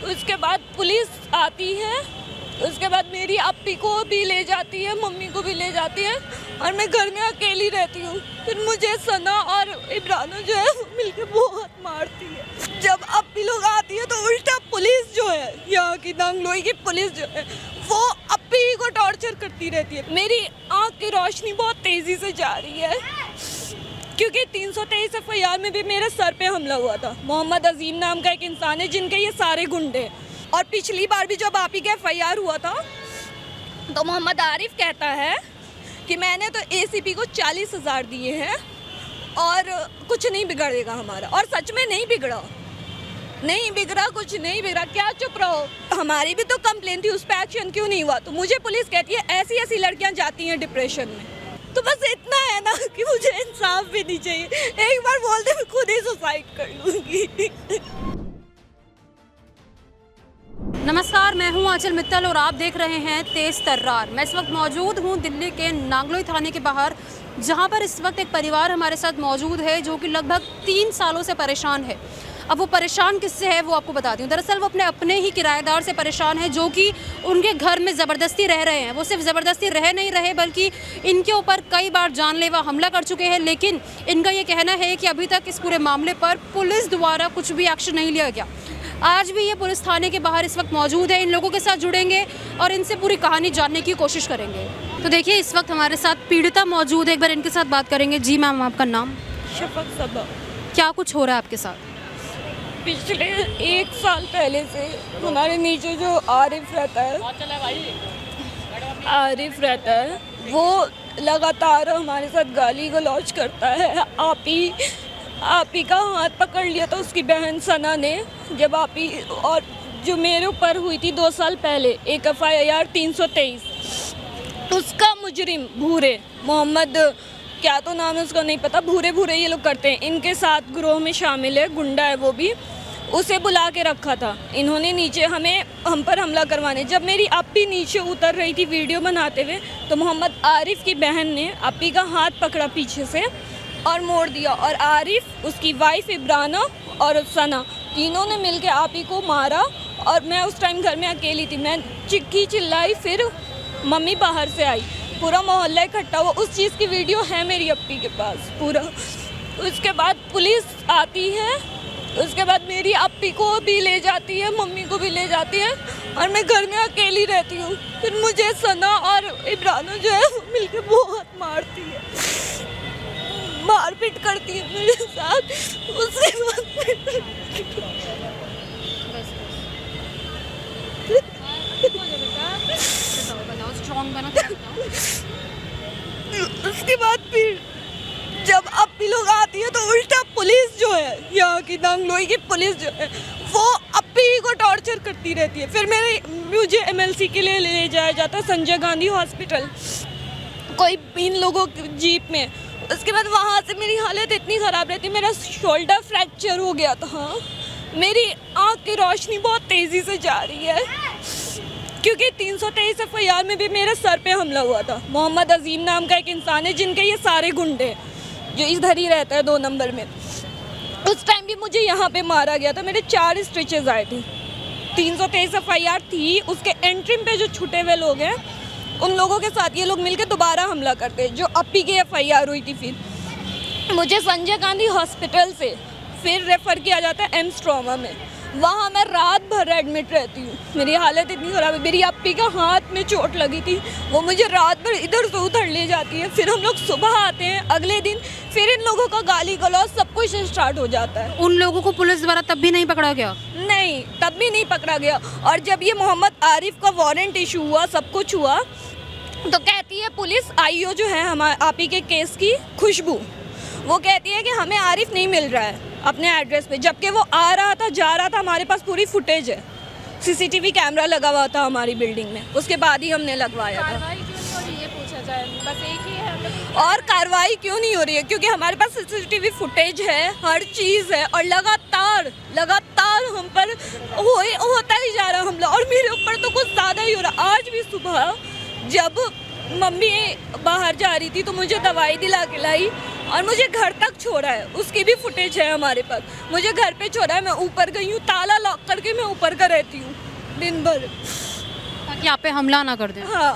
उसके बाद पुलिस आती है, उसके बाद मेरी अप्पी को भी ले जाती है, मम्मी को भी ले जाती है और मैं घर में अकेली रहती हूँ। फिर मुझे सना और इब्रानो जो है वो मिलके बहुत मारती है। जब अप्पी लोग आती है तो उल्टा पुलिस जो है, यहाँ की नांगलोई की पुलिस जो है, वो अप्पी को टॉर्चर करती रहती है। मेरी आँख की रोशनी बहुत तेज़ी से जा रही है क्योंकि 323 एफआईआर में भी मेरे सर पे हमला हुआ था। मोहम्मद अजीम नाम का एक इंसान है जिनके ये सारे गुंडे, और पिछली बार भी जब आप ही का एफआईआर हुआ था तो मोहम्मद आरिफ कहता है कि मैंने तो एसीपी को 40,000 दिए हैं और कुछ नहीं बिगड़ेगा हमारा, और सच में नहीं बिगड़ा, नहीं बिगड़ा, कुछ नहीं बिगड़ा। क्या चुप रहो, हमारी भी तो कंप्लेन थी, उस पर एक्शन क्यों नहीं हुआ? तो मुझे पुलिस कहती है ऐसी ऐसी लड़कियां जाती हैं डिप्रेशन में। तो बस इतना है ना कि मुझे इंसाफ भी नहीं चाहिए। एक बार बोलते मैं खुद ही सुसाइड कर लूंगी। नमस्कार, मैं हूं आंचल मित्तल और आप देख रहे हैं तेज तर्रार। मैं इस वक्त मौजूद हूं दिल्ली के नांगलोई थाने के बाहर, जहां पर इस वक्त एक परिवार हमारे साथ मौजूद है जो कि लगभग 3 सालों से परेशान है। अब वो परेशान किससे है वो आपको बताती हूँ। दरअसल वो अपने ही किराएदार से परेशान है जो कि उनके घर में ज़बरदस्ती रह रहे हैं। वो सिर्फ ज़बरदस्ती रह नहीं रहे बल्कि इनके ऊपर कई बार जानलेवा हमला कर चुके हैं, लेकिन इनका ये कहना है कि अभी तक इस पूरे मामले पर पुलिस द्वारा कुछ भी एक्शन नहीं लिया गया। आज भी ये पुलिस थाने के बाहर इस वक्त मौजूद है। इन लोगों के साथ जुड़ेंगे और इनसे पूरी कहानी जानने की कोशिश करेंगे। तो देखिए, इस वक्त हमारे साथ पीड़िता मौजूद है, एक बार इनके साथ बात करेंगे। जी मैम, आपका नाम? शफक सबा। क्या कुछ हो रहा है आपके साथ? पिछले 1 साल पहले से हमारे नीचे जो आरिफ रहता है वो लगातार हमारे साथ गाली गलौज करता है। आप ही का हाथ पकड़ लिया था उसकी बहन सना ने, जब आप ही, और जो मेरे ऊपर हुई थी 2 साल पहले एक एफआईआर 323, उसका मुजरिम भूरे मोहम्मद, क्या तो नाम है उसका नहीं पता, भूरे ये लोग करते हैं, इनके साथ ग्रोह में शामिल है, गुंडा है वो भी, उसे बुला के रखा था इन्होंने नीचे हम पर हमला करवाने। जब मेरी अप्पी नीचे उतर रही थी वीडियो बनाते हुए तो मोहम्मद आरिफ की बहन ने अप्पी का हाथ पकड़ा पीछे से और मोड़ दिया, और आरिफ, उसकी वाइफ इब्राना और सना, तीनों ने मिलके आपी को मारा। और मैं उस टाइम घर में अकेली थी, मैं चिक्की चिल्लाई, फिर मम्मी बाहर से आई, पूरा मोहल्ला इकट्ठा हुआ। उस चीज़ की वीडियो है मेरी अप्पी के पास पूरा। उसके बाद पुलिस आती है, उसके बाद मेरी अप्पी को भी ले जाती है, मम्मी को भी ले जाती है और मैं घर में अकेली रहती हूँ। फिर मुझे सना और इब्रानो जो है वो मिलके बहुत मारती है, मारपीट करती है मेरे साथ। उसके बाद फिर जब अप्पी लोग आती है तो उल्टा पुलिस जो है, यहाँ की नांगलोई की पुलिस जो है, वो अप्पी को टॉर्चर करती रहती है। फिर मुझे एमएलसी के लिए ले जाया जाता है संजय गांधी हॉस्पिटल, कोई इन लोगों की जीप में। उसके बाद वहाँ से मेरी हालत इतनी ख़राब रहती, मेरा शोल्डर फ्रैक्चर हो गया था, मेरी आँख की रोशनी बहुत तेज़ी से जा रही है क्योंकि 323 एफआईआर में भी मेरे सर पे हमला हुआ था। मोहम्मद अजीम नाम का एक इंसान है जिनके ये सारे गुंडे, जो इधर ही रहता है 2 नंबर में, उस टाइम भी मुझे यहाँ पे मारा गया था। मेरे 4 स्टिचेस आए थे। 323 एफआईआर थी, उसके एंट्री पे जो छुटे हुए लोग हैं उन लोगों के साथ ये लोग मिलकर दोबारा हमला करते हैं। जो अप्पी की एफआईआर हुई थी, फिर मुझे संजय गांधी हॉस्पिटल से फिर रेफ़र किया जाता है एम्स ट्रॉमा में। वहाँ मैं रात भर एडमिट रहती हूँ, मेरी हालत इतनी ख़राब है। मेरी अप्पी का हाथ में चोट लगी थी, वो मुझे रात भर इधर से उधर ले जाती है। फिर हम लोग सुबह आते हैं अगले दिन, फिर इन लोगों का गाली गलौज सब कुछ स्टार्ट हो जाता है। उन लोगों को पुलिस द्वारा तब भी नहीं पकड़ा गया? नहीं, तब भी नहीं पकड़ा गया। और जब ये मोहम्मद आरिफ का वारंट इशू हुआ, सब कुछ हुआ, तो कहती है पुलिस, आईओ जो है हमारे आपी के केस की, खुशबू, वो कहती है कि हमें आरिफ नहीं मिल रहा है अपने एड्रेस पे, जबकि वो आ रहा था, जा रहा था। हमारे पास पूरी फुटेज है, सीसीटीवी कैमरा लगा हुआ था हमारी बिल्डिंग में, उसके बाद ही हमने लगवाया था। कार्रवाई क्यों नहीं हो रही है, पूछा जाए, बस एक ही है। और कार्रवाई क्यों नहीं हो रही है? क्योंकि हमारे पास सीसीटीवी फुटेज है, हर चीज़ है, और लगातार हम पर होता ही जा रहा हमला, और मेरे ऊपर तो कुछ ज़्यादा ही हो रहा। आज भी सुबह जब मम्मी बाहर जा रही थी तो मुझे दवाई दिला के लाई, और मुझे घर तक छोड़ा है, उसकी भी फुटेज है हमारे पास। मुझे घर पे छोड़ा है, मैं ऊपर गई हूँ, ताला लॉक करके मैं ऊपर का रहती हूँ दिन भर, ताकि आप पे हमला ना कर दें। हाँ,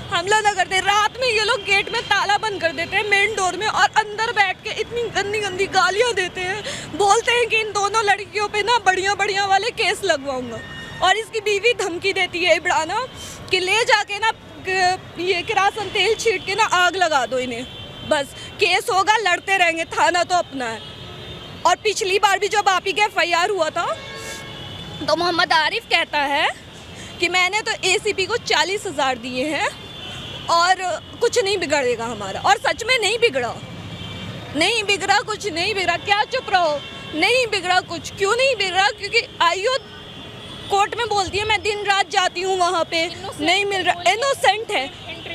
हमला ना करते। रात में ये लोग गेट में ताला बंद कर देते हैं, मेन डोर में, और अंदर बैठ के इतनी गंदी गंदी गालियाँ देते हैं। बोलते हैं कि इन दोनों लड़कियों पे ना बढ़िया बढ़िया वाले केस लगवाऊंगा। और इसकी बीवी धमकी देती है इब्राना कि ले जाके ना ये किरासन तेल छीट के ना आग लगा दो इन्हें, बस केस होगा, लड़ते रहेंगे, थाना तो अपना है। और पिछली बार भी जब आप ही का FIR हुआ था तो मोहम्मद आरिफ कहता है कि मैंने तो ACP को 40,000 दिए हैं और कुछ नहीं बिगड़ेगा हमारा। और सच में नहीं बिगड़ा, नहीं बिगड़ा, कुछ नहीं बिगड़ा। क्या चुप रहो, नहीं बिगड़ा कुछ। क्यों नहीं बिगड़ा? क्योंकि आईओ कोर्ट में बोलती है मैं दिन रात जाती हूँ वहाँ पे, नहीं मिल रहा। इनोसेंट है,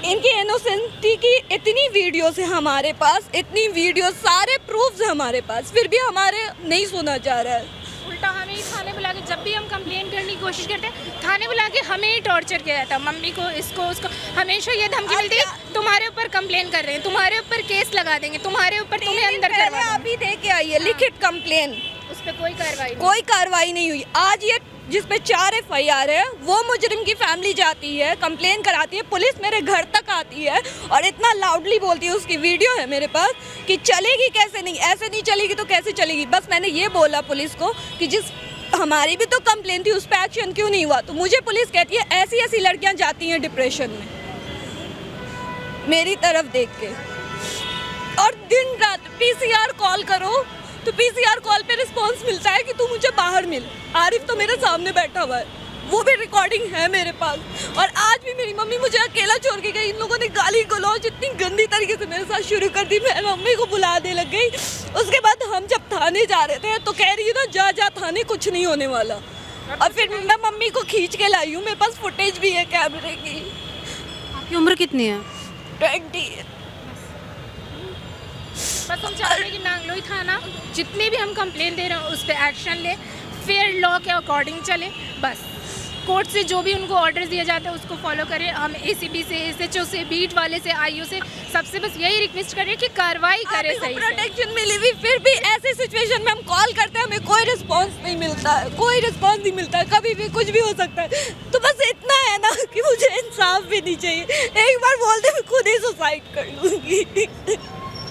इनकी इनोसेंटी की इतनी वीडियोस है हमारे पास, इतनी वीडियो, सारे प्रूफ्स है हमारे पास, फिर भी हमारे नहीं सुना जा रहा है। उल्टा हमें ही थाने बुला के, जब भी हम कंप्लेन करने की कोशिश करते हैं थाने बुला के हमें ही टॉर्चर किया जाता है। मम्मी को, इसको, उसको हमेशा ये धमकी मिलती है तुम्हारे ऊपर कंप्लेन कर रहे हैं, तुम्हारे ऊपर केस लगा देंगे, तुम्हारे ऊपर तुम्हें अंदर करवा देंगे। अभी दे के आई है लिखित कंप्लेन, उस पर कोई कार्रवाई नहीं हुई। आज ये जिस पे 4 FIR है वो मुजरिम की फैमिली जाती है, कंप्लेन कराती है, पुलिस मेरे घर तक आती है और इतना लाउडली बोलती है, उसकी वीडियो है मेरे पास, कि चलेगी कैसे नहीं, ऐसे नहीं चलेगी तो कैसे चलेगी। बस मैंने ये बोला पुलिस को कि जिस हमारी भी तो कंप्लेन थी, उस पर एक्शन क्यों नहीं हुआ? तो मुझे पुलिस कहती है ऐसी ऐसी लड़कियां जाती हैं डिप्रेशन में, मेरी तरफ देख के। और दिन रात PCR कॉल करो तो PCR कॉल पे रिस्पांस मिलता है कि तू मुझे बाहर मिल। आरिफ तो मेरे सामने बैठा हुआ है, वो भी रिकॉर्डिंग है मेरे पास। और आज भी मेरी मम्मी मुझे अकेला छोड़ के गई, इन लोगों ने गाली गलौज इतनी गंदी तरीके से मेरे साथ शुरू कर दी, मैं मम्मी को बुलाने लग गई। उसके बाद हम जब थाने जा रहे थे तो कह रही है ना जा थाने, कुछ नहीं होने वाला। और फिर मैं मम्मी को खींच के लाई हूँ, मेरे पास फुटेज भी है कैमरे की। आपकी उम्र कितनी है? 20। बस हम चाह रहे हैं कि नांगलोई थाना जितने भी हम कंप्लेन दे रहे हैं उस पर एक्शन ले, फेयर लॉ के अकॉर्डिंग चले। बस कोर्ट से जो भी उनको ऑर्डर दिया जाता है उसको फॉलो करें। हम ACP से, SHO से, बीट वाले से, IO से, सबसे बस यही रिक्वेस्ट करें कि कार्रवाई करें सही से। प्रोटेक्शन मिली हुई, फिर भी ऐसी सिचुएशन में हम कॉल करते हैं, हमें कोई रिस्पांस नहीं मिलता है, कोई रिस्पांस नहीं मिलता है, कभी भी कुछ भी हो सकता है। तो बस इतना है ना कि मुझे इंसाफ भी नहीं चाहिए। एक बार बोलते मैं खुद ही सुसाइड कर लूँगी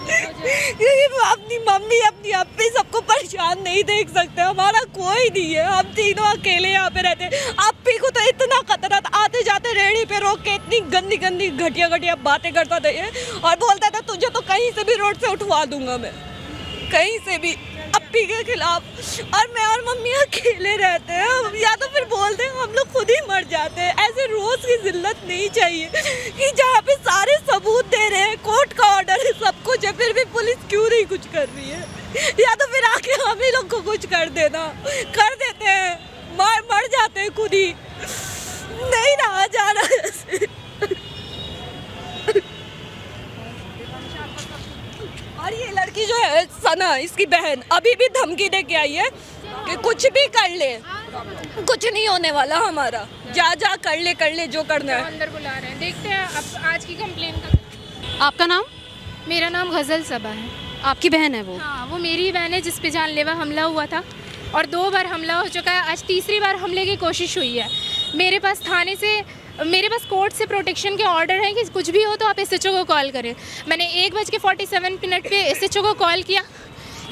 क्योंकि अपनी मम्मी, अपनी अप्पी सबको परेशान नहीं देख सकते, हमारा कोई नहीं है, हम तीनों अकेले यहाँ पे रहते हैं। अप्पी को तो इतना खतरा था, आते जाते रेहड़ी पे रोक के इतनी गंदी गंदी घटिया घटिया बातें करता था ये, और बोलता था तुझे तो कहीं से भी रोड से उठवा दूंगा मैं, कहीं से भी, अप्पी के खिलाफ। और मैं और मम्मी अकेले रहते हैं, या तो फिर बोलते हैं हम लोग खुद ही मर जाते हैं। ऐसे रोज की जिल्लत नहीं चाहिए कि जहाँ पे सारे सबूत दे रहे हैं, कोर्ट का ऑर्डर है, सब कुछ है, फिर भी पुलिस क्यों नहीं कुछ कर रही है? या तो फिर आके हम ही लोग को कुछ कर देना, कर देते हैं, मर जाते हैं खुद ही, नहीं रहा जा रहा ऐसे। और ये लड़की जो है सना, इसकी बहन, अभी भी धमकी दे के आई है कि कुछ भी कर ले, कुछ नहीं होने वाला हमारा, जा कर ले जो करना है। अंदर बुला रहे हैं, देखते हैं अब आज की कंप्लेन का। आपका नाम? मेरा नाम गज़ल सबा है। आपकी बहन है वो? हाँ, वो मेरी बहन है जिस पे जानलेवा हमला हुआ था, और 2 बार हमला हो चुका है, आज तीसरी बार हमले की कोशिश हुई है। मेरे पास थाने से, मेरे पास कोर्ट से प्रोटेक्शन के ऑर्डर हैं कि कुछ भी हो तो आप SHO को कॉल करें। मैंने 1:47 पे SHO को कॉल किया,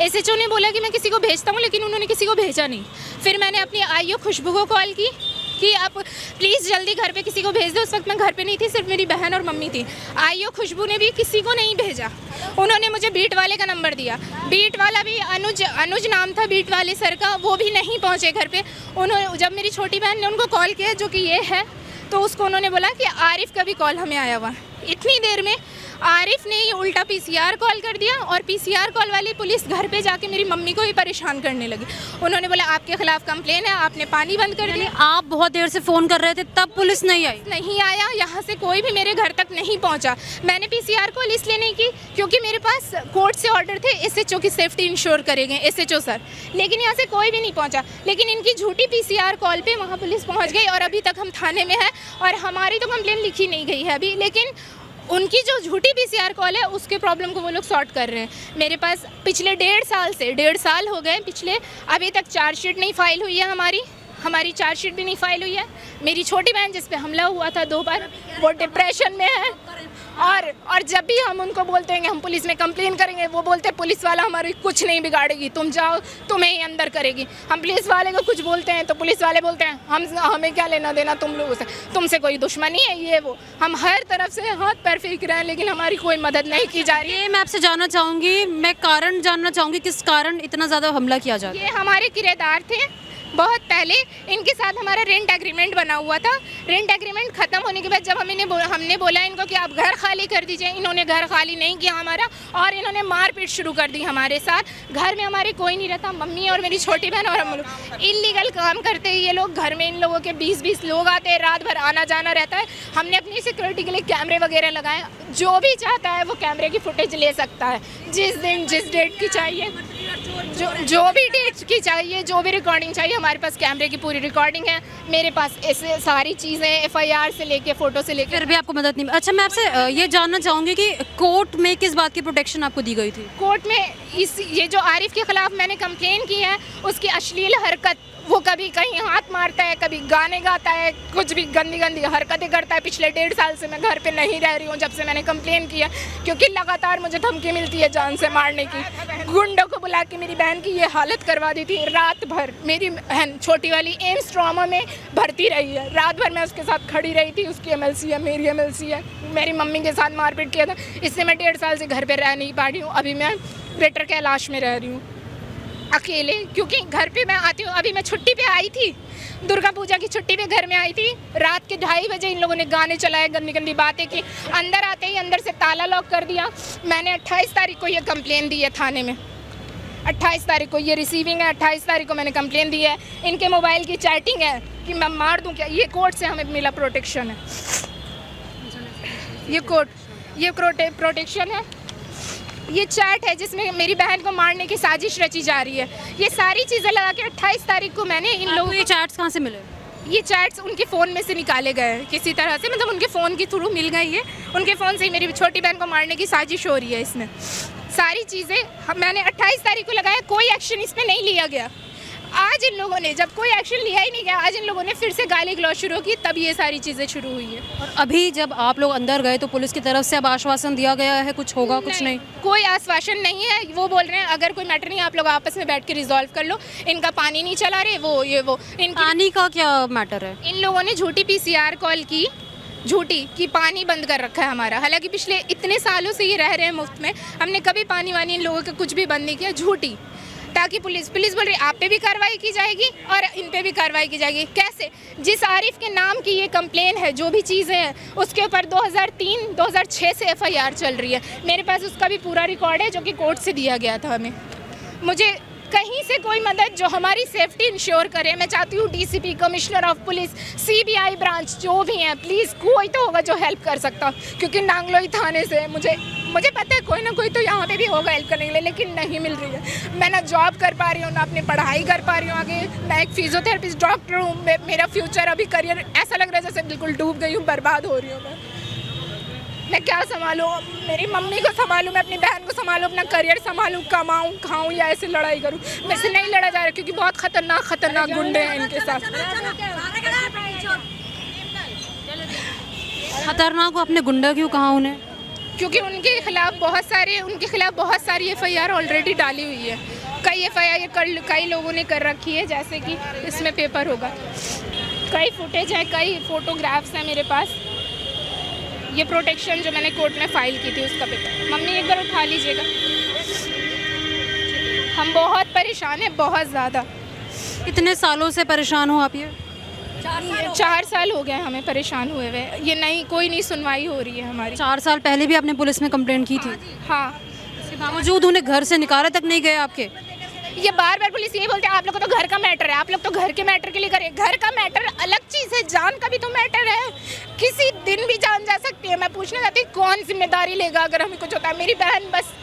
SHO ने बोला कि मैं किसी को भेजता हूँ, लेकिन उन्होंने किसी को भेजा नहीं। फिर मैंने अपनी IO खुशबू को कॉल की कि आप प्लीज़ जल्दी घर पे किसी को भेज दो। उस वक्त मैं घर पे नहीं थी, सिर्फ मेरी बहन और मम्मी थी। IO खुशबू ने भी किसी को नहीं भेजा। उन्होंने मुझे बीट वाले का नंबर दिया, बीट वाला भी अनुज नाम था बीट वाले सर का, वो भी नहीं पहुँचे घर पे। उन्होंने, जब मेरी छोटी बहन ने उनको कॉल किया जो कि ये है, तो उसको उन्होंने बोला कि आरिफ का भी कॉल हमें आया हुआ। इतनी देर में आरिफ ने ही उल्टा PCR कॉल कर दिया, और PCR कॉल वाली पुलिस घर पे जाके मेरी मम्मी को ही परेशान करने लगी। उन्होंने बोला आपके खिलाफ कंप्लेन है, आपने पानी बंद कर दिया। आप बहुत देर से फ़ोन कर रहे थे तब पुलिस नहीं आई? नहीं आया, यहाँ से कोई भी मेरे घर तक नहीं पहुँचा। मैंने PCR कॉल इसलिए नहीं की क्योंकि मेरे पास कोर्ट से ऑर्डर थे SHO की सेफ्टी इंश्योर करेंगे SHO सर, लेकिन यहाँ से कोई भी नहीं पहुँचा। लेकिन इनकी झूठी PCR कॉल पे वहाँ पुलिस पहुँच गई, और अभी तक हम थाने में हैं, और हमारी तो कंप्लेन लिखी नहीं गई है अभी, लेकिन उनकी जो झूठी PCR कॉल है उसके प्रॉब्लम को वो लोग सॉर्ट कर रहे हैं। मेरे पास पिछले 1.5 साल हो गए पिछले, अभी तक चार्जशीट नहीं फाइल हुई है हमारी चार्जशीट भी नहीं फाइल हुई है। मेरी छोटी बहन जिस पे हमला हुआ था 2 बार, वो डिप्रेशन में है। और जब भी हम उनको बोलते हैं कि हम पुलिस में कंप्लेन करेंगे, वो बोलते हैं पुलिस वाला हमारी कुछ नहीं बिगाड़ेगी, तुम जाओ, तुम्हें ही अंदर करेगी। हम पुलिस वाले को कुछ बोलते हैं तो पुलिस वाले बोलते हैं हमें क्या लेना देना तुम लोगों से, तुमसे कोई दुश्मनी है ये वो। हम हर तरफ से हाथ पैर फेंक रहे हैं लेकिन हमारी कोई मदद नहीं की जा रही है। ये मैं आपसे जानना चाहूँगी, मैं कारण जानना चाहूँगी किस कारण इतना ज़्यादा हमला किया जा रहा है। ये हमारे किराएदार थे बहुत पहले, इनके साथ हमारा रेंट एग्रीमेंट बना हुआ था। रेंट एग्रीमेंट ख़त्म होने के बाद जब हमने बोला इनको कि आप घर खाली कर दीजिए, इन्होंने घर खाली नहीं किया हमारा, और इन्होंने मारपीट शुरू कर दी हमारे साथ। घर में हमारे कोई नहीं रहता, मम्मी और मेरी छोटी बहन और हम लोग इलीगल काम करते हैं। ये लोग घर में इन लोगों के 20-20 लोग आते हैं, रात भर आना जाना रहता है। हमने अपनी सिक्योरिटी के लिए कैमरे वगैरह लगाए, जो भी चाहता है वो कैमरे की फुटेज ले सकता है, जिस दिन जिस डेट की चाहिए, जो भी डेट की चाहिए, जो भी रिकॉर्डिंग चाहिए, हमारे पास कैमरे की पूरी रिकॉर्डिंग है। मेरे पास ऐसे सारी चीज़ें FIR से लेके फ़ोटो से लेकर। फिर भी आपको मदद नहीं। अच्छा, मैं आपसे ये जानना चाहूँगी कि कोर्ट में किस बात की प्रोटेक्शन आपको दी गई थी? कोर्ट में ये जो आरिफ के ख़िलाफ़ मैंने कंप्लेन की है, उसकी अश्लील हरकत, वो कभी कहीं हाथ मारता है, कभी गाने गाता है, कुछ भी गंदी गंदी हरकतें करता है। पिछले 1.5 साल से मैं घर पे नहीं रह रही हूँ जब से मैंने कंप्लेन किया, क्योंकि लगातार मुझे धमकी मिलती है जान से मारने की। गुंडों को बुला के मेरी बहन की ये हालत करवा दी थी। रात भर मेरी बहन छोटी वाली एम्स ट्रॉमा में भर्ती रही है, रात भर मैं उसके साथ खड़ी रही थी। उसकी MLC है, मेरी MLC है। मेरी मम्मी के साथ मारपीट किया था, इससे मैं 1.5 साल से घर पर रह नहीं पा रही हूँ। अभी मैं ग्रेटर कैलाश में रह रही हूँ अकेले, क्योंकि घर पे मैं आती हूँ। अभी मैं छुट्टी पे आई थी, दुर्गा पूजा की छुट्टी पे घर में आई थी। रात के 2:30 बजे इन लोगों ने गाने चलाए, गंदी गंदी बातें की। अंदर आते ही अंदर से ताला लॉक कर दिया। मैंने 28 तारीख को ये कंप्लेन दी है थाने में। 28 तारीख को ये रिसीविंग है, 28 तारीख को मैंने कंप्लेन दी है। इनके मोबाइल की चैटिंग है कि मैं मार दूँ क्या। ये कोर्ट से हमें मिला प्रोटेक्शन है, ये प्रोटेक्शन है। ये चैट है जिसमें मेरी बहन को मारने की साजिश रची जा रही है। ये सारी चीज़ें लगा के 28 तारीख को मैंने इन लोगों ये चैट्स कहाँ से मिले? ये चैट्स उनके फ़ोन में से निकाले गए हैं किसी तरह से, मतलब उनके फ़ोन के थ्रू मिल गई है। उनके फ़ोन से ही मेरी छोटी बहन को मारने की साजिश हो रही है। इसमें सारी चीज़ें मैंने 28 तारीख को लगाया, कोई एक्शन इस पर नहीं लिया गया। आज इन लोगों ने, जब कोई एक्शन लिया ही नहीं गया, आज इन लोगों ने फिर से गाली गलौज शुरू की, तब ये सारी चीज़ें शुरू हुई है। और अभी जब आप लोग अंदर गए तो पुलिस की तरफ से अब आश्वासन दिया गया है कुछ होगा? कुछ नहीं, कोई आश्वासन नहीं है। वो बोल रहे हैं अगर कोई मैटर नहीं आप लोग आपस में बैठ के रिजॉल्व कर लो। इनका पानी नहीं चला रहे, वो पानी का क्या मैटर है? इन लोगों ने झूठी PCR कॉल की, झूठी कि पानी बंद कर रखा है हमारा। हालांकि पिछले इतने सालों से ये रह रहे हैं मुफ्त में, हमने कभी पानी वानी इन लोगों का कुछ भी बंद नहीं किया। झूठी, ताकि पुलिस बोल रही आप पे भी कार्रवाई की जाएगी और इन पे भी कार्रवाई की जाएगी। कैसे? जिस आरिफ के नाम की ये कंप्लेन है, जो भी चीज़ें हैं, उसके ऊपर 2003-2006 से FIR चल रही है। मेरे पास उसका भी पूरा रिकॉर्ड है जो कि कोर्ट से दिया गया था हमें। मुझे कहीं से कोई मदद जो हमारी सेफ्टी इंश्योर करे। मैं चाहती हूँ DCP, commissioner of police, CBI branch, जो भी हैं, प्लीज़ कोई तो होगा जो हेल्प कर सकता, क्योंकि नांगलोई थाने से मुझे पता है कोई ना कोई तो यहाँ पे भी होगा हेल्प करने के लिए, लेकिन नहीं मिल रही है। मैं ना जॉब कर पा रही हूँ, ना अपनी पढ़ाई कर पा रही हूँ आगे। मैं एक फिजियोथेरेपिस्ट डॉक्टर हूँ। मेरा फ्यूचर अभी करियर ऐसा लग रहा है जैसे बिल्कुल डूब गई हूँ, बर्बाद हो रही हूँ मैं क्या संभालूँ? मेरी मम्मी को संभालूँ, मैं अपनी बहन को संभालूँ, अपना करियर संभालूँ, कमाऊँ, खाऊँ या ऐसे लड़ाई करूँ? मेरे से नहीं लड़ा जा रहा क्योंकि बहुत खतरनाक गुंडे हैं इनके साथ। खतरनाक? अपने गुंडा क्यों कहा उन्हें? क्योंकि उनके खिलाफ बहुत सारी FIR ऑलरेडी डाली हुई है। कई FIR कई लोगों ने कर रखी है, जैसे कि इसमें पेपर होगा, कई फुटेज है, कई फोटोग्राफ्स हैं मेरे पास। ये प्रोटेक्शन जो मैंने कोर्ट में फाइल की थी उसका पेपर, मम्मी एक बार उठा लीजिएगा। हम बहुत परेशान हैं, बहुत ज़्यादा। कितने सालों से परेशान हो आप? ये 4 साल हो गए हमें परेशान हुए हुए। ये कोई नहीं सुनवाई हो रही है हमारी। 4 साल पहले भी आपने पुलिस में कंप्लेंट की थी? हाँ। इसके बावजूद उन्हें घर से निकाला तक नहीं गए आपके? ये बार पुलिस यही बोलते हैं आप लोग को तो घर का मैटर है, आप लोग तो घर के मैटर के लिए करें। घर का मैटर अलग चीज़ है, जान का भी तो मैटर है। किसी दिन भी जान जा सकती है। मैं पूछना चाहती हूँ कौन जिम्मेदारी लेगा अगर हमें कुछ होता है? मेरी बहन बस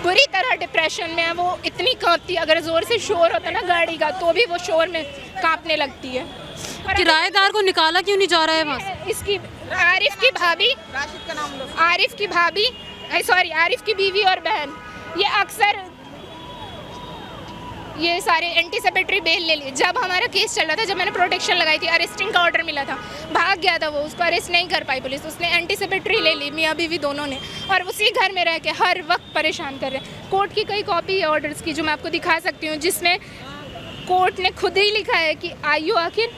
बुरी तरह डिप्रेशन में है, वो इतनी कांपती है। अगर ज़ोर से शोर होता है ना गाड़ी का तो भी वो शोर में कांपने लगती है। किराएदार को निकाला क्यों नहीं जा रहा है वहाँ से? इसकी आरिफ की भाभी, राशिद का नाम लो। आरिफ की भाभी, सॉरी आरिफ की बीवी और बहन, ये अक्सर ये सारे एंटीसिपेटरी बेल ले लिए। जब हमारा केस चल रहा था, जब मैंने प्रोटेक्शन लगाई थी, अरेस्टिंग का ऑर्डर मिला था, भाग गया था वो, उसको अरेस्ट नहीं कर पाई पुलिस, उसने एंटीसिपेटरी ले ली, मियाँ बीवी दोनों ने, और उसी घर में रह के हर वक्त परेशान कर रहे हैं। कोर्ट की कई कॉपी है ऑर्डर्स की जो मैं आपको दिखा सकती हूँ, जिसमें कोर्ट ने खुद ही लिखा है कि आयु आखिर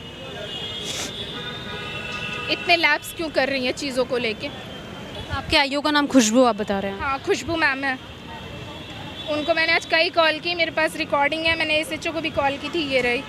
इतने लैप्स क्यों कर रही है चीज़ों को लेके। आपके आईओ का नाम खुशबू आप बता रहे हैं? हाँ, खुशबू मैम है। उनको मैंने आज कई कॉल की, मेरे पास रिकॉर्डिंग है, मैंने एसएचओ को भी कॉल की थी, ये रही।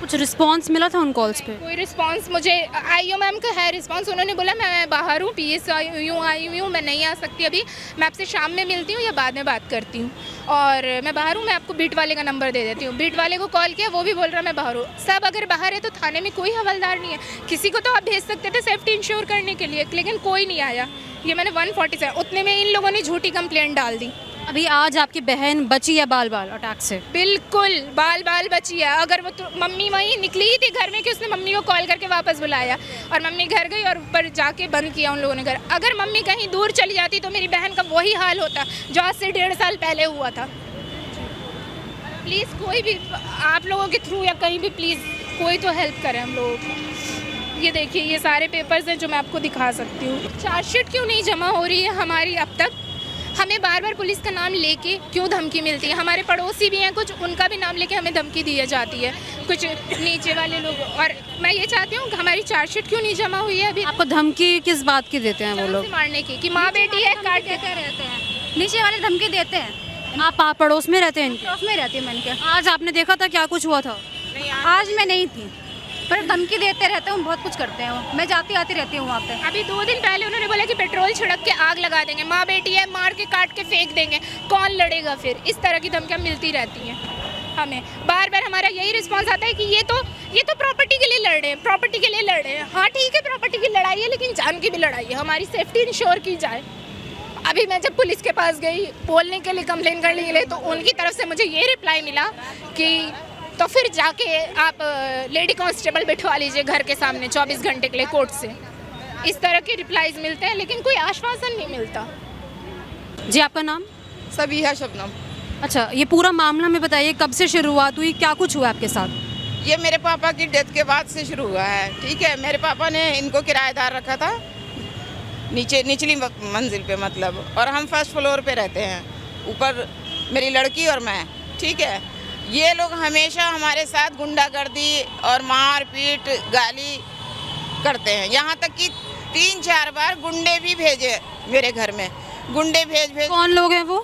कुछ रिस्पांस मिला था उन कॉल्स पे? कोई रिस्पांस मुझे, आईओ मैम का है रिस्पांस, उन्होंने बोला मैं बाहर हूँ, पीएस आई हूँ, मैं नहीं आ सकती अभी, मैं आपसे शाम में मिलती हूँ या बाद में बात करती हूँ, और मैं बाहर हूँ, मैं आपको बीट वाले का नंबर दे देती हूँ। बीट वाले को कॉल किया, वो भी बोल रहा मैं बाहर हूँ। सब अगर बाहर है तो थाने में कोई हवलदार नहीं है। किसी को तो आप भेज सकते थे सेफ्टी इंश्योर करने के लिए, लेकिन कोई नहीं आया। ये मैंने 147, उतने में इन लोगों ने झूठी कंप्लेंट डाल दी। अभी आज आपकी बहन बची है बाल बाल अटैक से? बिल्कुल बाल बाल बची है। अगर वो तो मम्मी वहीं निकली ही थी घर में कि उसने मम्मी को कॉल करके वापस बुलाया, और मम्मी घर गई और ऊपर जाके बंद किया उन लोगों ने घर। अगर मम्मी कहीं दूर चली जाती तो मेरी बहन का वही हाल होता जो आज से 1.5 साल पहले हुआ था। प्लीज़ कोई भी आप लोगों के थ्रू या कहीं भी प्लीज़ कोई तो हेल्प करें हम लोगों को। ये देखिए, ये सारे पेपर्स हैं जो मैं आपको दिखा सकती हूँ। चार्जशीट क्यों नहीं जमा हो रही है हमारी अब तक? हमें बार बार पुलिस का नाम लेके क्यों धमकी मिलती है? हमारे पड़ोसी भी हैं कुछ, उनका भी नाम लेके हमें धमकी दी जाती है, कुछ नीचे वाले लोग। और मैं ये चाहती हूँ कि हमारी चार्जशीट क्यों नहीं जमा हुई है अभी? आपको धमकी किस बात की देते हैं वो लोग? मारने की, कि माँ बेटी है, काट देते रहते हैं, नीचे वाले धमकी देते हैं। आप पड़ोस में रहते हैं इनके? पड़ोस में रहती है मन के। आज आपने देखा था क्या कुछ हुआ था? आज मैं नहीं थी, पर धमकी देते रहते हैं, बहुत कुछ करते हैं वो। मैं जाती आती रहती हूँ वहाँ पे। अभी 2 दिन पहले उन्होंने बोला कि पेट्रोल छिड़क के आग लगा देंगे, माँ बेटी है, मार के काट के फेंक देंगे, कौन लड़ेगा फिर? इस तरह की धमकियाँ मिलती रहती हैं हमें। बार बार हमारा यही रिस्पांस आता है कि ये तो प्रॉपर्टी के लिए लड़ रहे हैं, प्रॉपर्टी के लिए लड़ रहे हैं। हाँ ठीक है, प्रॉपर्टी की लड़ाई है, लेकिन जान की भी लड़ाई है, हमारी सेफ्टी इंश्योर की जाए। अभी मैं जब पुलिस के पास गई बोलने के लिए, कंप्लेन करने के लिए, तो उनकी तरफ से मुझे ये रिप्लाई मिला कि तो फिर जाके आप लेडी कांस्टेबल बिठवा लीजिए घर के सामने 24 घंटे के लिए कोर्ट से। इस तरह के रिप्लाईज मिलते हैं, लेकिन कोई आश्वासन नहीं मिलता। जी, आपका नाम? सबीहा शबनम। अच्छा, ये पूरा मामला हमें बताइए, कब से शुरुआत हुई, क्या कुछ हुआ आपके साथ? ये मेरे पापा की डेथ के बाद से शुरू हुआ है। ठीक है, मेरे पापा ने इनको किराएदार रखा था निचली मंजिल पे मतलब, और हम फर्स्ट फ्लोर पे रहते हैं, ऊपर मेरी लड़की और मैं। ठीक है, ये लोग हमेशा हमारे साथ गुंडागर्दी और मार पीट गाली करते हैं। यहाँ तक कि 3-4 बार गुंडे भी भेजे मेरे घर में। गुंडे भेज कौन लोग हैं वो?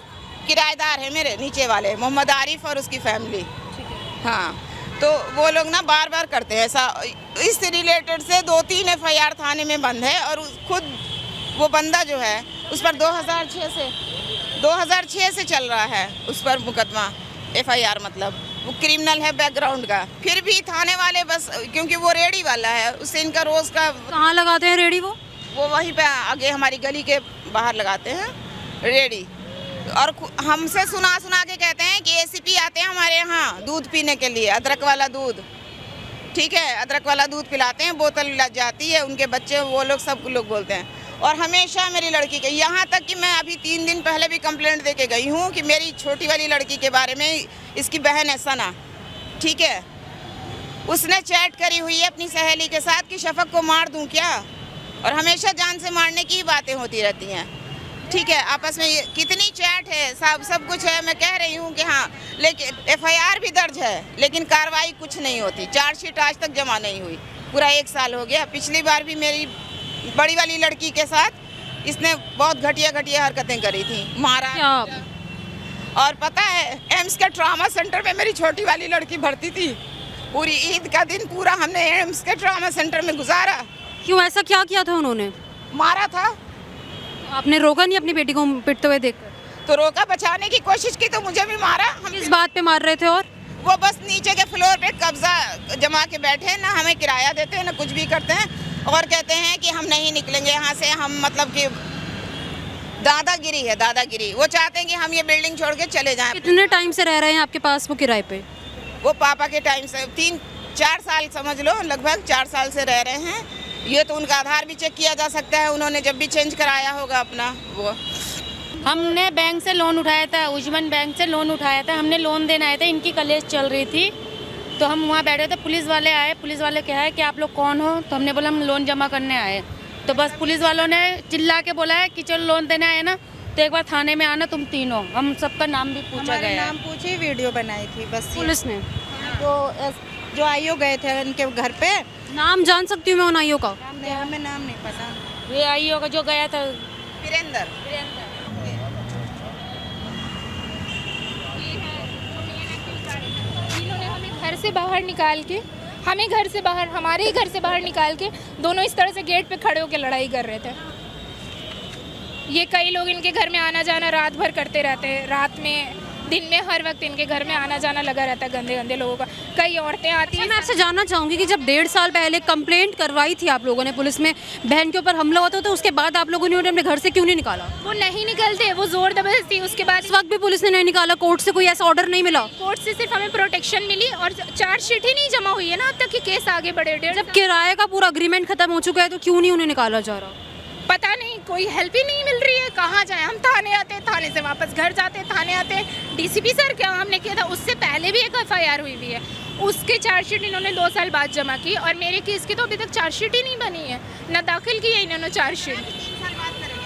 किराएदार है मेरे नीचे वाले, मोहम्मद आरिफ और उसकी फैमिली। हाँ, तो वो लोग ना बार बार करते हैं ऐसा। इस रिलेटेड से 2-3 FIR थाने में बंद है, और खुद वो बंदा जो है उस पर 2006 से चल रहा है उस पर मुकदमा, FIR मतलब वो क्रिमिनल है बैकग्राउंड का। फिर भी थाने वाले बस, क्योंकि वो रेडी वाला है, उससे इनका रोज़ का। कहाँ लगाते हैं रेडी वो? वो वहीं पे आगे हमारी गली के बाहर लगाते हैं रेडी। और हमसे सुना के कहते हैं कि ACP आते हैं हमारे यहाँ दूध पीने के लिए, अदरक वाला दूध। ठीक है, अदरक वाला दूध पिलाते हैं, बोतल जाती है, उनके बच्चे वो लोग सब लोग बोलते हैं। और हमेशा मेरी लड़की के, यहाँ तक कि मैं अभी 3 दिन पहले भी कंप्लेंट दे के गई हूँ कि मेरी छोटी वाली लड़की के बारे में, इसकी बहन है सना, ठीक है, उसने चैट करी हुई है अपनी सहेली के साथ कि शफक को मार दूँ क्या। और हमेशा जान से मारने की ही बातें होती रहती हैं। ठीक है, आपस में ये कितनी चैट है, सब कुछ है। मैं कह रही हूँ कि हाँ, लेकिन FIR भी दर्ज है, लेकिन कार्रवाई कुछ नहीं होती। चार्जशीट आज तक जमा नहीं हुई, पूरा 1 साल हो गया। पिछली बार भी मेरी बड़ी वाली लड़की के साथ इसने बहुत घटिया हरकतें करी थी, मारा। और पता है, एम्स के ट्रॉमा सेंटर में मेरी छोटी वाली लड़की भर्ती थी। पूरी ईद का दिन पूरा हमने एम्स के ट्रॉमा सेंटर में गुजारा। क्यों, ऐसा क्या किया था उन्होंने? मारा था। आपने रोका नहीं अपनी बेटी को पिटते हुए देखकर? तो रोका, बचाने की कोशिश की, तो मुझे भी मारा। हम किस बात पे मार रहे थे? और वो बस नीचे के फ्लोर पे कब्जा जमा के बैठे हैं, ना हमें किराया देते हैं ना कुछ भी करते हैं, और कहते हैं कि हम नहीं निकलेंगे यहाँ से। हम मतलब कि दादागिरी है, दादागिरी। वो चाहते हैं कि हम ये बिल्डिंग छोड़ के चले जाएं। कितने टाइम से रह रहे हैं आपके पास वो किराए पे? वो पापा के टाइम से 3-4 साल समझ लो, लगभग 4 साल से रह रहे हैं। ये तो उनका आधार भी चेक किया जा सकता है, उन्होंने जब भी चेंज कराया होगा अपना वो। हमने बैंक से लोन उठाया था, उज्जवल बैंक से लोन उठाया था। हमने लोन देने आए थे, इनकी कॉलेज चल रही थी तो हम वहाँ बैठे थे। पुलिस वाले आए, पुलिस वाले कहा है कि आप लोग कौन हो? तो हमने बोला हम लोन जमा करने आए। तो बस पुलिस वालों ने चिल्ला के बोला है कि चलो लोन देने आए ना तो एक बार थाने में आना तुम तीनों। हम सबका नाम भी पूछा गया। नाम पूछी, वीडियो बनाई थी बस। पुलिस ने तो जो आईओ गए थे उनके घर पे। नाम जान सकती हूँ मैं उन आईओ का? हमें नाम नहीं पता। ये आईओ का जो गया था वीरेंद्र। इन्होंने हमें घर से बाहर निकाल के, हमारे ही घर से बाहर निकाल के दोनों इस तरह से गेट पे खड़े होकर लड़ाई कर रहे थे। ये कई लोग इनके घर में आना जाना रात भर करते रहते हैं, रात में दिन में हर वक्त इनके घर में आना जाना लगा रहता है गंदे गंदे लोगों का। कई औरतें आती हैं। मैं आपसे जानना चाहूँगी कि जब 1.5 साल पहले कंप्लेंट करवाई थी आप लोगों ने पुलिस में, बहन के ऊपर हमला हुआ था, तो उसके बाद आप लोगों ने उन्हें अपने घर से क्यों नहीं निकाला? वो नहीं निकलते, वो जोर जबरदस्ती। उसके बाद इस वक्त भी पुलिस ने नहीं निकाला, कोर्ट से कोई ऐसा ऑर्डर नहीं मिला? कोर्ट से सिर्फ हमें प्रोटेक्शन मिली और चार्जशीट ही नहीं जमा हुई है ना अब तक कि केस आगे बढ़े। जब किराए का पूरा अग्रीमेंट खत्म हो चुका है तो क्यों नहीं उन्हें निकाला जा रहा? पता नहीं, कोई हेल्प ही नहीं मिल रही है। कहाँ जाए? हम थाने आते, थाने से वापस घर जाते, थाने आते। डीसीपी सर क्या हमने किया था, उससे पहले भी एक एफआईआर हुई हुई है, उसकी चार्जशीट इन्होंने 2 साल बाद जमा की और मेरे केस की तो अभी तक चार्जशीट ही नहीं बनी है, ना दाखिल की है इन्होंने चार्जशीट।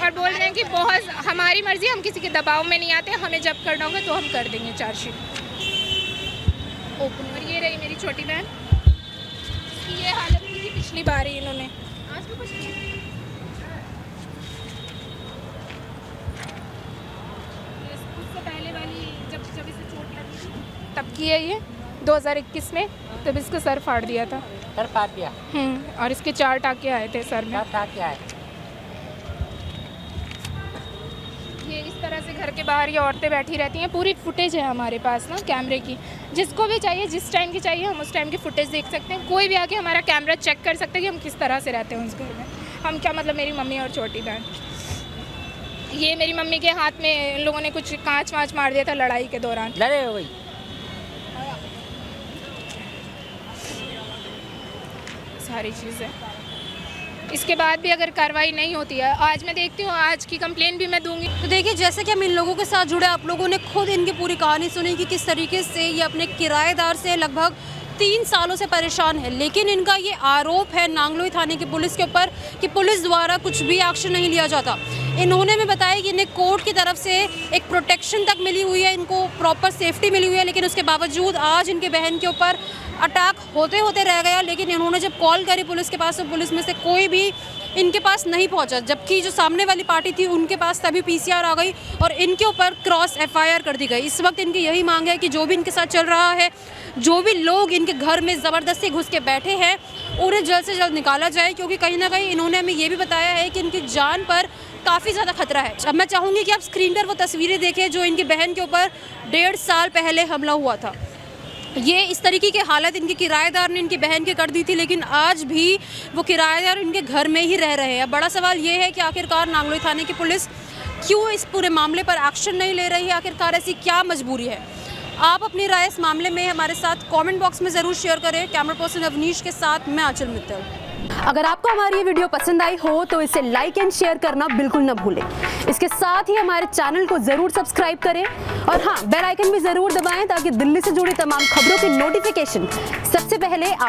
और बोल रहे हैं कि बहुत हमारी मर्जी, हम किसी के दबाव में नहीं आते, हमें जब करना होगा तो हम कर देंगे चार्जशीट। ओपन। और ये रही मेरी छोटी बहन, ये हालत की थी पिछली बार ही इन्होंने। आज भी कुछ नहीं। पहले वाली जब इसे चोट लगी थी तब की है ये 2021 में, तब इसका सर फाड़ दिया था। सर फाड़ दिया? और इसके 4 टाके आए थे सर में। टाके आए। ये इस तरह से घर के बाहर ये औरतें बैठी रहती हैं। पूरी फुटेज है हमारे पास ना कैमरे की, जिसको भी चाहिए, जिस टाइम की चाहिए हम उस टाइम की फुटेज देख सकते हैं। कोई भी आके हमारा कैमरा चेक कर सकता है कि हम किस तरह से रहते हैं उस घर में। हम क्या मतलब, मेरी मम्मी और छोटी बहन, ये मेरी मम्मी के हाथ में इन लोगों ने कुछ कांच वाँच मार दिया था लड़ाई के दौरान। लड़े हो गई। सारी चीज़ें। इसके बाद भी अगर कार्रवाई नहीं होती है, आज मैं देखती हूँ, आज की कंप्लेन भी मैं दूंगी। तो देखिए, जैसे कि हम इन लोगों के साथ जुड़े, आप लोगों ने खुद इनकी पूरी कहानी सुनी कि किस तरीके से ये अपने किराएदार से लगभग 3 सालों से परेशान है। लेकिन इनका ये आरोप है नांगलोई थाने की पुलिस के ऊपर कि पुलिस द्वारा कुछ भी एक्शन नहीं लिया जाता। इन्होंने भी बताया कि इन्हें कोर्ट की तरफ से एक प्रोटेक्शन तक मिली हुई है, इनको प्रॉपर सेफ्टी मिली हुई है, लेकिन उसके बावजूद आज इनके बहन के ऊपर अटैक होते होते रह गया। लेकिन इन्होंने जब कॉल करी पुलिस के पास तो पुलिस में से कोई भी इनके पास नहीं पहुंचा, जबकि जो सामने वाली पार्टी थी उनके पास तभी पीसीआर आ गई और इनके ऊपर क्रॉस एफआईआर कर दी गई। इस वक्त इनकी यही मांग है कि जो भी इनके साथ चल रहा है, जो भी लोग इनके घर में ज़बरदस्ती घुस के बैठे हैं, उन्हें जल्द से जल्द निकाला जाए, क्योंकि कहीं ना कहीं इन्होंने हमें ये भी बताया है कि इनकी जान पर काफ़ी ज़्यादा खतरा है। अब मैं चाहूँगी कि आप स्क्रीन पर वो तस्वीरें देखें जो इनकी बहन के ऊपर 1.5 साल पहले हमला हुआ था। ये इस तरीके की हालत इनके किराएदार ने इनकी बहन के कर दी थी, लेकिन आज भी वो किराएदार इनके घर में ही रह रहे हैं। बड़ा सवाल ये है कि आखिरकार नांगलोई थाने की पुलिस क्यों इस पूरे मामले पर एक्शन नहीं ले रही है, आखिरकार ऐसी क्या मजबूरी है? आप अपनी राय इस मामले में हमारे साथ कमेंट बॉक्स में ज़रूर शेयर करें। कैमरा पर्सन अवनीश के साथ मैं आंचल मित्तल। अगर आपको हमारी ये वीडियो पसंद आई हो तो इसे लाइक एंड शेयर करना बिल्कुल न भूलें। इसके साथ ही हमारे चैनल को ज़रूर सब्सक्राइब करें और हाँ, बेल आइकन भी ज़रूर दबाएं ताकि दिल्ली से जुड़ी तमाम खबरों की नोटिफिकेशन सबसे पहले आप